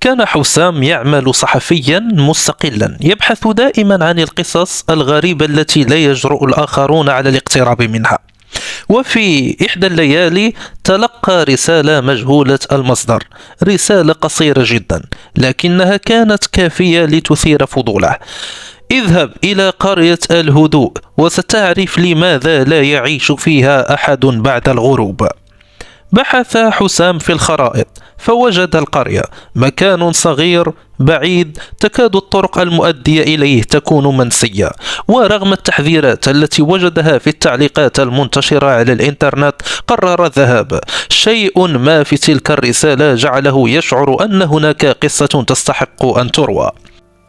كان حسام يعمل صحفيا مستقلا يبحث دائما عن القصص الغريبة التي لا يجرؤ الآخرون على الاقتراب منها. وفي إحدى الليالي تلقى رسالة مجهولة المصدر، رسالة قصيرة جدا لكنها كانت كافية لتثير فضوله: اذهب إلى قرية الهدوء وستعرف لماذا لا يعيش فيها أحد بعد الغروب. بحث حسام في الخرائط فوجد القرية، مكان صغير بعيد تكاد الطرق المؤدية إليه تكون منسية، ورغم التحذيرات التي وجدها في التعليقات المنتشرة على الإنترنت قرر الذهاب. شيء ما في تلك الرسالة جعله يشعر أن هناك قصة تستحق أن تروى.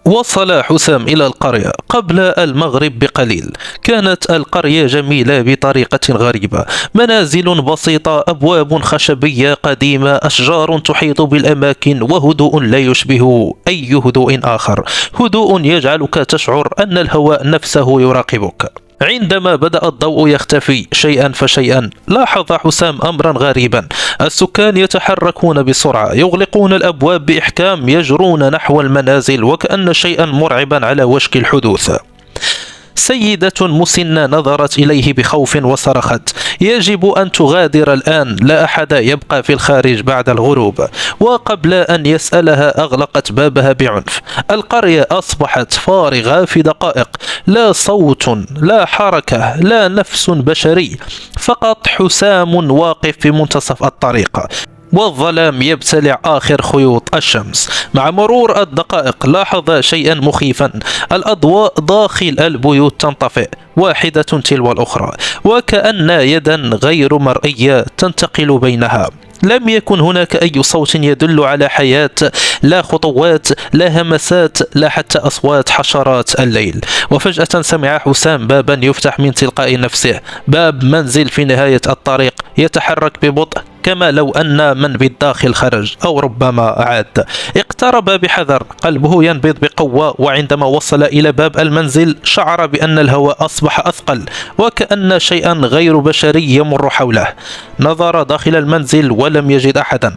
وصل حسام إلى القرية قبل المغرب بقليل. كانت القرية جميلة بطريقة غريبة، منازل بسيطة، أبواب خشبية قديمة، أشجار تحيط بالأماكن، وهدوء لا يشبه أي هدوء آخر، هدوء يجعلك تشعر أن الهواء نفسه يراقبك. عندما بدأ الضوء يختفي شيئا فشيئا لاحظ حسام أمرا غريبا: السكان يتحركون بسرعة، يغلقون الأبواب بإحكام، يجرون نحو المنازل وكأن شيئا مرعبا على وشك الحدوث. سيدة مسنة نظرت إليه بخوف وصرخت: يجب أن تغادر الآن، لا أحد يبقى في الخارج بعد الغروب. وقبل أن يسألها أغلقت بابها بعنف. القرية أصبحت فارغة في دقائق، لا صوت، لا حركة، لا نفس بشري، فقط حسام واقف في منتصف الطريق والظلام يبتلع آخر خيوط الشمس. مع مرور الدقائق لاحظ شيئا مخيفا: الأضواء داخل البيوت تنطفئ واحدة تلو الأخرى، وكأن يدا غير مرئية تنتقل بينها. لم يكن هناك أي صوت يدل على حياة، لا خطوات، لا همسات، لا حتى أصوات حشرات الليل. وفجأة سمع حسام بابا يفتح من تلقاء نفسه، باب منزل في نهاية الطريق يتحرك ببطء كما لو أن من بالداخل خرج أو ربما عاد. اقترب بحذر، قلبه ينبض بقوة، وعندما وصل إلى باب المنزل شعر بأن الهواء أصبح أثقل وكأن شيئا غير بشري يمر حوله. نظر داخل المنزل ولم يجد أحدا،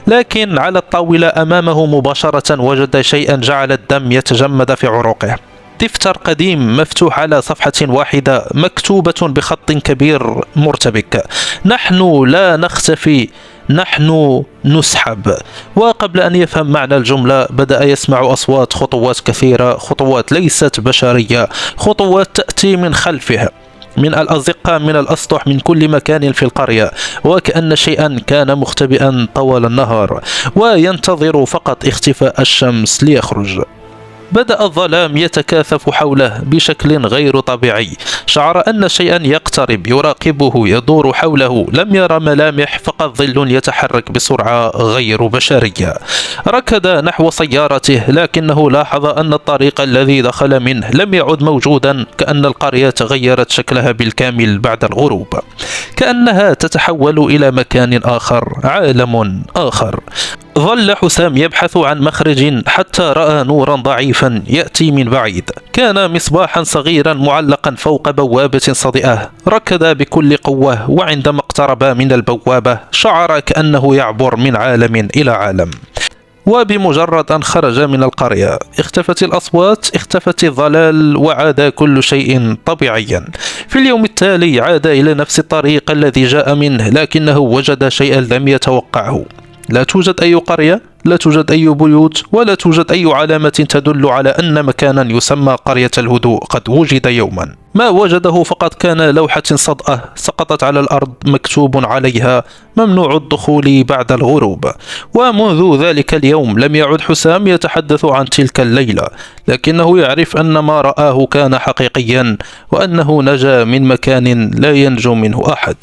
لكن على الطاولة أمامه مباشرة وجد شيئا جعل الدم يتجمد في عروقه. دفتر قديم مفتوح على صفحة واحدة مكتوبة بخط كبير مرتبك: نحن لا نختفي، نحن نسحب. وقبل أن يفهم معنى الجملة بدأ يسمع أصوات، خطوات كثيرة، خطوات ليست بشرية، خطوات تأتي من خلفه، من الأزقة، من الأسطح، من كل مكان في القرية، وكأن شيئا كان مختبئا طوال النهار وينتظر فقط اختفاء الشمس ليخرج. بدأ الظلام يتكاثف حوله بشكل غير طبيعي، شعر أن شيئا يقترب، يراقبه، يدور حوله. لم يرى ملامح، فقط ظل يتحرك بسرعة غير بشرية. ركض نحو سيارته لكنه لاحظ أن الطريق الذي دخل منه لم يعد موجودا، كأن القرية تغيرت شكلها بالكامل بعد الغروب، كأنها تتحول إلى مكان آخر، عالم آخر. ظل حسام يبحث عن مخرج حتى رأى نورا ضعيفا يأتي من بعيد. كان مصباحا صغيرا معلقا فوق بوابة صدئة. ركض بكل قوة، وعندما اقترب من البوابة شعر كأنه يعبر من عالم إلى عالم. وبمجرد أن خرج من القرية اختفت الأصوات، اختفت الظلال، وعاد كل شيء طبيعيا. في اليوم التالي عاد إلى نفس الطريق الذي جاء منه، لكنه وجد شيئا لم يتوقعه. لا توجد أي قرية، لا توجد أي بيوت، ولا توجد أي علامة تدل على أن مكانا يسمى قرية الهدوء قد وجد يوما. ما وجده فقط كان لوحة صدأة سقطت على الأرض مكتوب عليها: ممنوع الدخول بعد الغروب. ومنذ ذلك اليوم لم يعد حسام يتحدث عن تلك الليلة، لكنه يعرف أن ما رآه كان حقيقيا، وأنه نجا من مكان لا ينجو منه أحد.